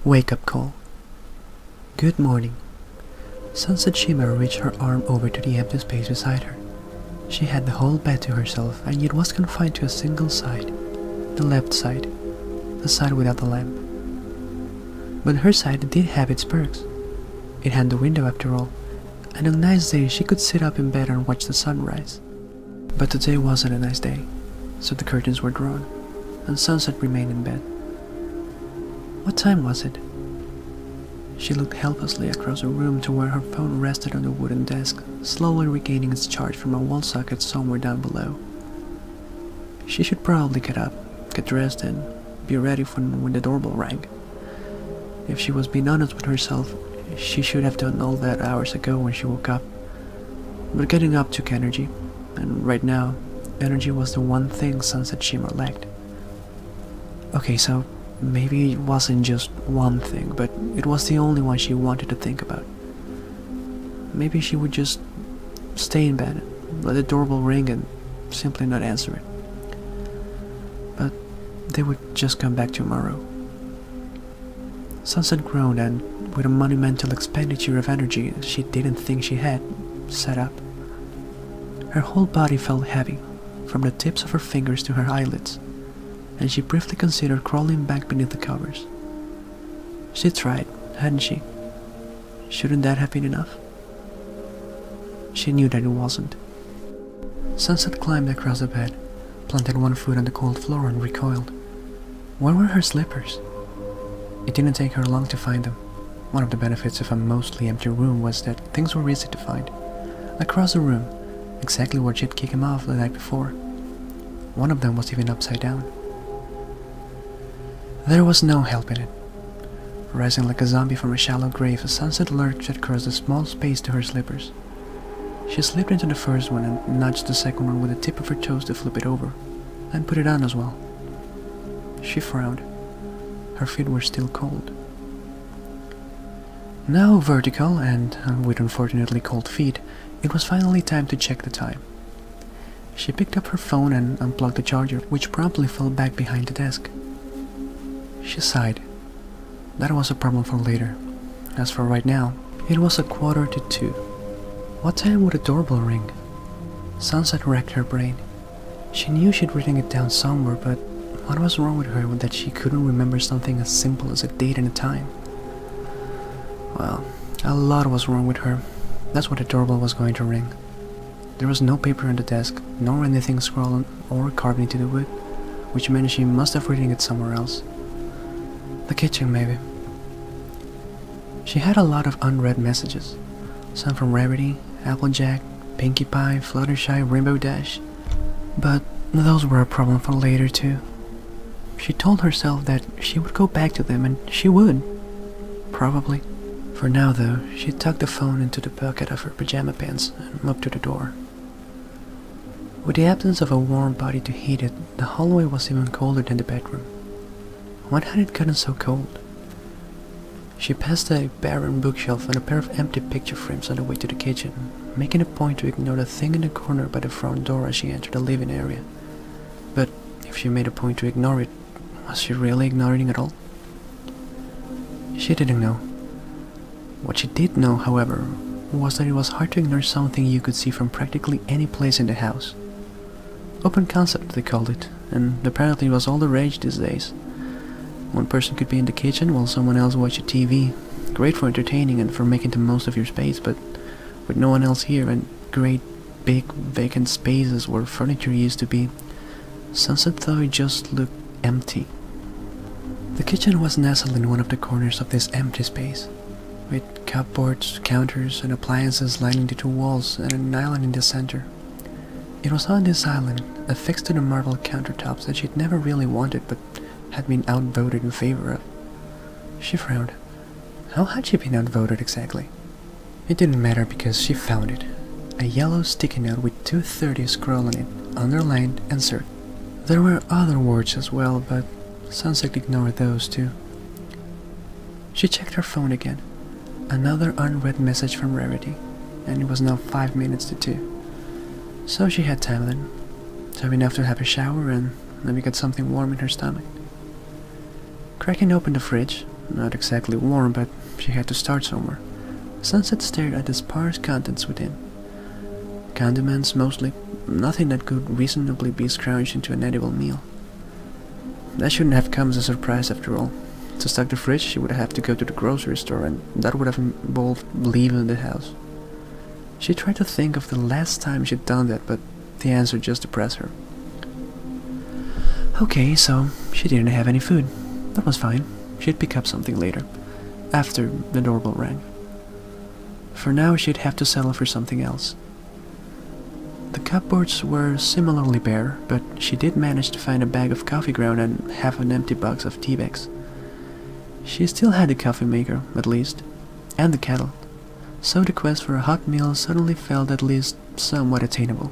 Wake-up call. Good morning. Sunset Shimmer reached her arm over to the empty space beside her. She had the whole bed to herself, and yet was confined to a single side, the left side, the side without the lamp. But her side did have its perks. It had the window after all, and on nice days she could sit up in bed and watch the sunrise. But today wasn't a nice day, so the curtains were drawn, and Sunset remained in bed. What time was it? She looked helplessly across the room to where her phone rested on the wooden desk, slowly regaining its charge from a wall socket somewhere down below. She should probably get up, get dressed, and be ready for when the doorbell rang. If she was being honest with herself, she should have done all that hours ago when she woke up. But getting up took energy, and right now, energy was the one thing Sunset Shimmer lacked. Okay, so maybe it wasn't just one thing, but it was the only one she wanted to think about. Maybe she would just stay in bed, let the doorbell ring and simply not answer it. But they would just come back tomorrow. Sunset groaned and, with a monumental expenditure of energy she didn't think she had, sat up. Her whole body felt heavy, from the tips of her fingers to her eyelids, and she briefly considered crawling back beneath the covers. She tried, hadn't she? Shouldn't that have been enough? She knew that it wasn't. Sunset climbed across the bed, planted one foot on the cold floor and recoiled. Where were her slippers? It didn't take her long to find them. One of the benefits of a mostly empty room was that things were easy to find. Across the room, exactly where she'd kicked him off the night before. One of them was even upside down. There was no helping it. Rising like a zombie from a shallow grave, Sunset lurched across the small space to her slippers. She slipped into the first one and nudged the second one with the tip of her toes to flip it over, and put it on as well. She frowned. Her feet were still cold. Now vertical and with unfortunately cold feet, it was finally time to check the time. She picked up her phone and unplugged the charger, which promptly fell back behind the desk. She sighed. That was a problem for later. As for right now, it was 1:45. What time would a doorbell ring? Sunset racked her brain. She knew she'd written it down somewhere, but what was wrong with her that she couldn't remember something as simple as a date and a time? Well, a lot was wrong with her. That's why the doorbell was going to ring. There was no paper on the desk, nor anything scrawled or carved into the wood, which meant she must have written it somewhere else. The kitchen, maybe. She had a lot of unread messages, some from Rarity, Applejack, Pinkie Pie, Fluttershy, Rainbow Dash, but those were a problem for later too. She told herself that she would go back to them, and she would. Probably. For now though, she tucked the phone into the pocket of her pajama pants and moved to the door. With the absence of a warm body to heat it, the hallway was even colder than the bedroom. When had it gotten so cold? She passed a barren bookshelf and a pair of empty picture frames on the way to the kitchen, making a point to ignore the thing in the corner by the front door as she entered the living area. But if she made a point to ignore it, was she really ignoring it all? She didn't know. What she did know, however, was that it was hard to ignore something you could see from practically any place in the house. Open concept, they called it, and apparently it was all the rage these days. One person could be in the kitchen while someone else watched TV. Great for entertaining and for making the most of your space, but with no one else here and great big vacant spaces where furniture used to be, Sunset thought it just looked empty. The kitchen was nestled in one of the corners of this empty space, with cupboards, counters, and appliances lining the two walls and an island in the center. It was on this island, affixed to the marble countertops, that she'd never really wanted but had been outvoted in favor of. She frowned. How had she been outvoted exactly? It didn't matter because she found it. A yellow sticky note with 230 scroll on it, underlined and circled. There were other words as well, but Sunset ignored those too. She checked her phone again. Another unread message from Rarity, and it was now 5 minutes to 2. So she had time then. Time enough to have a shower and maybe get something warm in her stomach. Cracking open the fridge, Not exactly warm, but she had to start somewhere. Sunset stared at the sparse contents within. Condiments, mostly. Nothing that could reasonably be scrounged into an edible meal. That shouldn't have come as a surprise after all. To stock the fridge, she would have to go to the grocery store, and that would have involved leaving the house. She tried to think of the last time she'd done that, but the answer just depressed her. Okay, so she didn't have any food. That was fine. She'd pick up something later, after the doorbell rang. For now, she'd have to settle for something else. The cupboards were similarly bare, but she did manage to find a bag of coffee ground and half an empty box of tea bags. She still had the coffee maker, at least, and the kettle, so the quest for a hot meal suddenly felt at least somewhat attainable.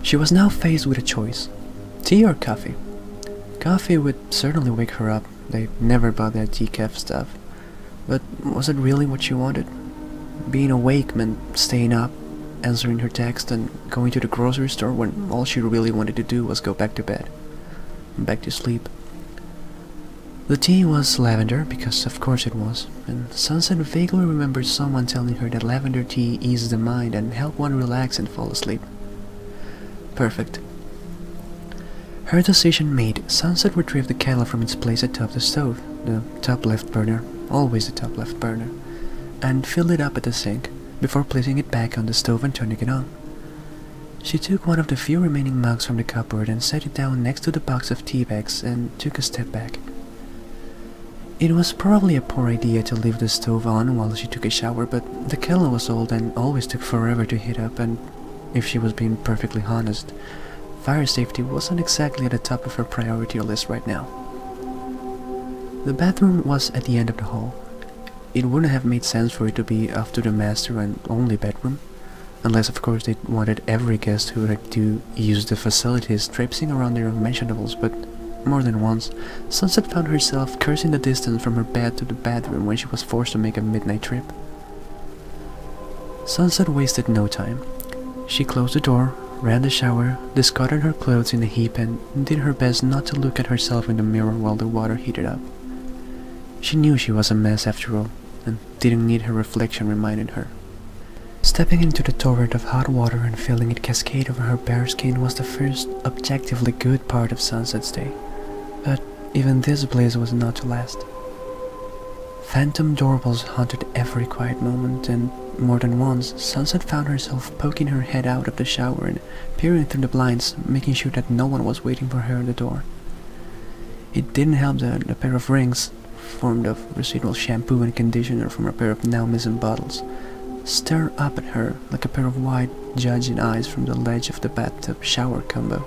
She was now faced with a choice: tea or coffee. Coffee would certainly wake her up. They never bought that decaf stuff. But was it really what she wanted? Being awake meant staying up, answering her text, and going to the grocery store when all she really wanted to do was go back to bed. Back to sleep. The tea was lavender, because of course it was, and Sunset vaguely remembered someone telling her that lavender tea eases the mind and helped one relax and fall asleep. Perfect. Her decision made, Sunset retrieved the kettle from its place atop the stove, the top left burner, always the top left burner, and filled it up at the sink, before placing it back on the stove and turning it on. She took one of the few remaining mugs from the cupboard and set it down next to the box of tea bags and took a step back. It was probably a poor idea to leave the stove on while she took a shower, but the kettle was old and always took forever to heat up, and if she was being perfectly honest, fire safety wasn't exactly at the top of her priority list right now. The bathroom was at the end of the hall. It wouldn't have made sense for it to be off to the master and only bedroom, unless of course they wanted every guest who had to use the facilities traipsing around their unmentionables, but more than once, Sunset found herself cursing the distance from her bed to the bathroom when she was forced to make a midnight trip. Sunset wasted no time. She closed the door, ran the shower, discarded her clothes in a heap, and did her best not to look at herself in the mirror while the water heated up. She knew she was a mess after all, and didn't need her reflection reminding her. Stepping into the torrent of hot water and feeling it cascade over her bare skin was the first objectively good part of Sunset's day. But even this bliss was not to last. Phantom doorbells haunted every quiet moment, and more than once, Sunset found herself poking her head out of the shower and peering through the blinds, making sure that no one was waiting for her at the door. It didn't help that a pair of rings, formed of residual shampoo and conditioner from a pair of now-missing bottles, stared up at her like a pair of wide, judging eyes from the ledge of the bathtub shower combo,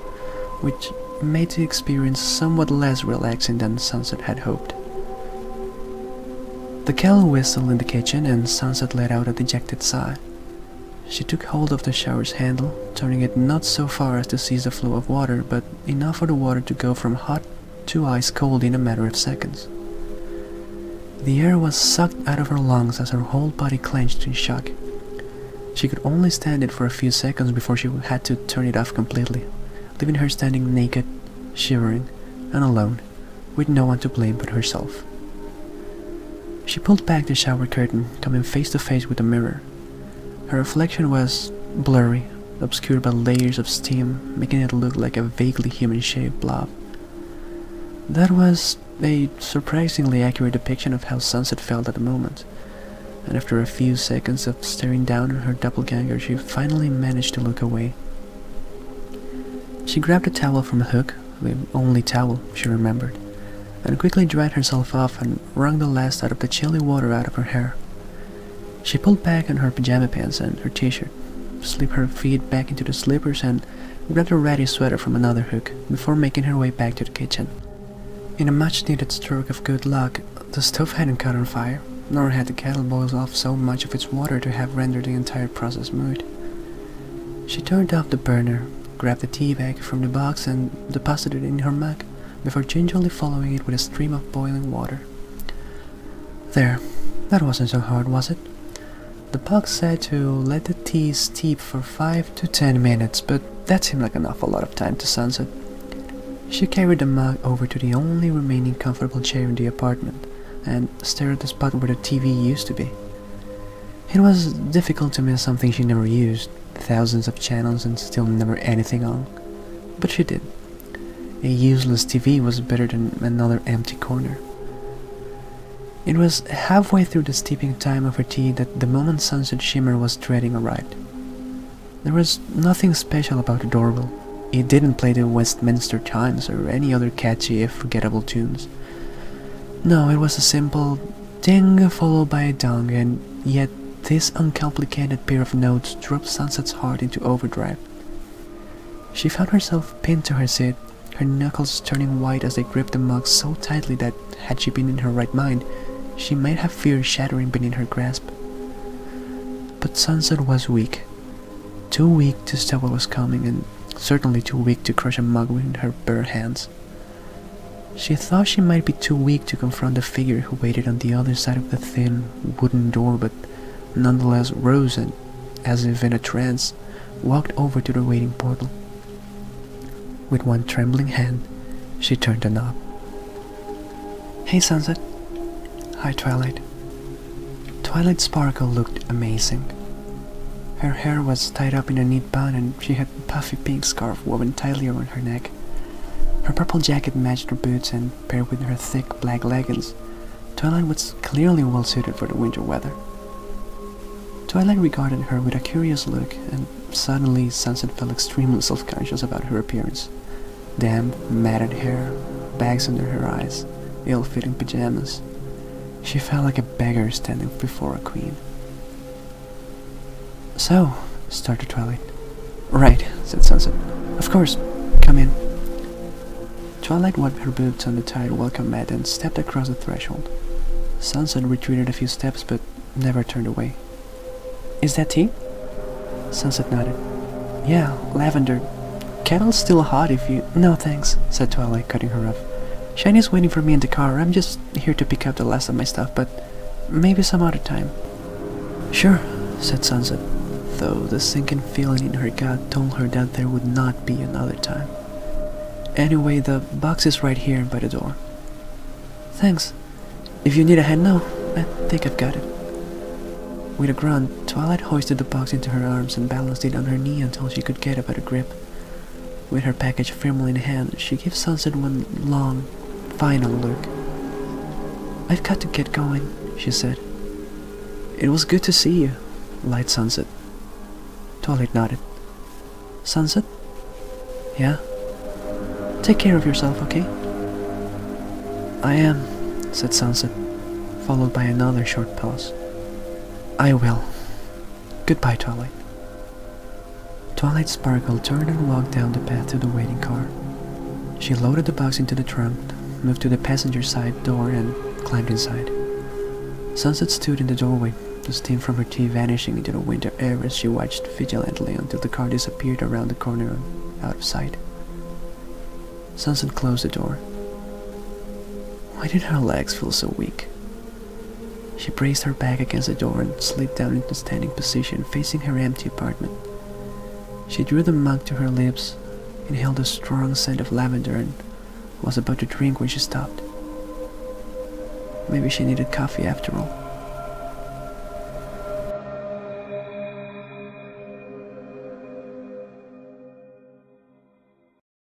which made the experience somewhat less relaxing than Sunset had hoped. The kettle whistled in the kitchen, and Sunset let out a dejected sigh. She took hold of the shower's handle, turning it not so far as to seize the flow of water, but enough for the water to go from hot to ice cold in a matter of seconds. The air was sucked out of her lungs as her whole body clenched in shock. She could only stand it for a few seconds before she had to turn it off completely, leaving her standing naked, shivering, and alone, with no one to blame but herself. She pulled back the shower curtain, coming face to face with the mirror. Her reflection was blurry, obscured by layers of steam, making it look like a vaguely human-shaped blob. That was a surprisingly accurate depiction of how Sunset felt at the moment, and after a few seconds of staring down at her doppelganger, she finally managed to look away. She grabbed a towel from a hook, the only towel she remembered, and quickly dried herself off and wrung the last out of the chilly water out of her hair. She pulled back on her pajama pants and her t-shirt, slipped her feet back into the slippers, and grabbed a ratty sweater from another hook before making her way back to the kitchen. In a much-needed stroke of good luck, the stove hadn't caught on fire, nor had the kettle boiled off so much of its water to have rendered the entire process moot. She turned off the burner, grabbed the tea bag from the box, and deposited it in her mug, before gingerly following it with a stream of boiling water. There, that wasn't so hard, was it? The box said to let the tea steep for 5 to 10 minutes, but that seemed like an awful lot of time to Sunset. She carried the mug over to the only remaining comfortable chair in the apartment, and stared at the spot where the TV used to be. It was difficult to miss something she never used, thousands of channels and still never anything on. But she did. A useless TV was better than another empty corner. It was halfway through the steeping time of her tea that the moment Sunset Shimmer was treading arrived. There was nothing special about the doorbell. It didn't play the Westminster Chimes or any other catchy if forgettable tunes. No, it was a simple ding followed by a dong, and yet this uncomplicated pair of notes drove Sunset's heart into overdrive. She found herself pinned to her seat, her knuckles turning white as they gripped the mug so tightly that, had she been in her right mind, she might have feared shattering beneath her grasp. But Sunset was weak. Too weak to stop what was coming, and certainly too weak to crush a mug with her bare hands. She thought she might be too weak to confront the figure who waited on the other side of the thin, wooden door, but nonetheless rose and, as if in a trance, walked over to the waiting portal. With one trembling hand, she turned the knob. "Hey, Sunset." "Hi, Twilight." Twilight Sparkle looked amazing. Her hair was tied up in a neat bun and she had a puffy pink scarf woven tightly around her neck. Her purple jacket matched her boots, and paired with her thick black leggings, Twilight was clearly well suited for the winter weather. Twilight regarded her with a curious look, and suddenly Sunset felt extremely self-conscious about her appearance. Damp, matted hair, bags under her eyes, ill-fitting pajamas. She felt like a beggar standing before a queen. "So," started Twilight. "Right," said Sunset. "Of course, come in." Twilight wiped her boots on the tight welcome mat and stepped across the threshold. Sunset retreated a few steps but never turned away. "Is that tea?" Sunset nodded. "Yeah, lavender. Kettle's still hot if you—" "No, thanks," said Twilight, cutting her off. "Shiny's waiting for me in the car. I'm just here to pick up the last of my stuff, but maybe some other time." "Sure," said Sunset, though the sinking feeling in her gut told her that there would not be another time. "Anyway, the box is right here by the door." "Thanks. If you need a hand now, I think I've got it." With a grunt, Twilight hoisted the box into her arms and balanced it on her knee until she could get a better grip. With her package firmly in hand, she gave Sunset one long, final look. "I've got to get going," she said. "It was good to see you," lied Sunset. Twilight nodded. "Sunset?" "Yeah?" "Take care of yourself, okay?" "I am," said Sunset, followed by another short pause. "I will. Goodbye, Twilight." Twilight Sparkle turned and walked down the path to the waiting car. She loaded the box into the trunk, moved to the passenger side door, and climbed inside. Sunset stood in the doorway, the steam from her tea vanishing into the winter air as she watched vigilantly until the car disappeared around the corner and out of sight. Sunset closed the door. Why did her legs feel so weak? She braced her back against the door and slid down into standing position facing her empty apartment. She drew the mug to her lips, inhaled a strong scent of lavender, and was about to drink when she stopped. Maybe she needed coffee after all.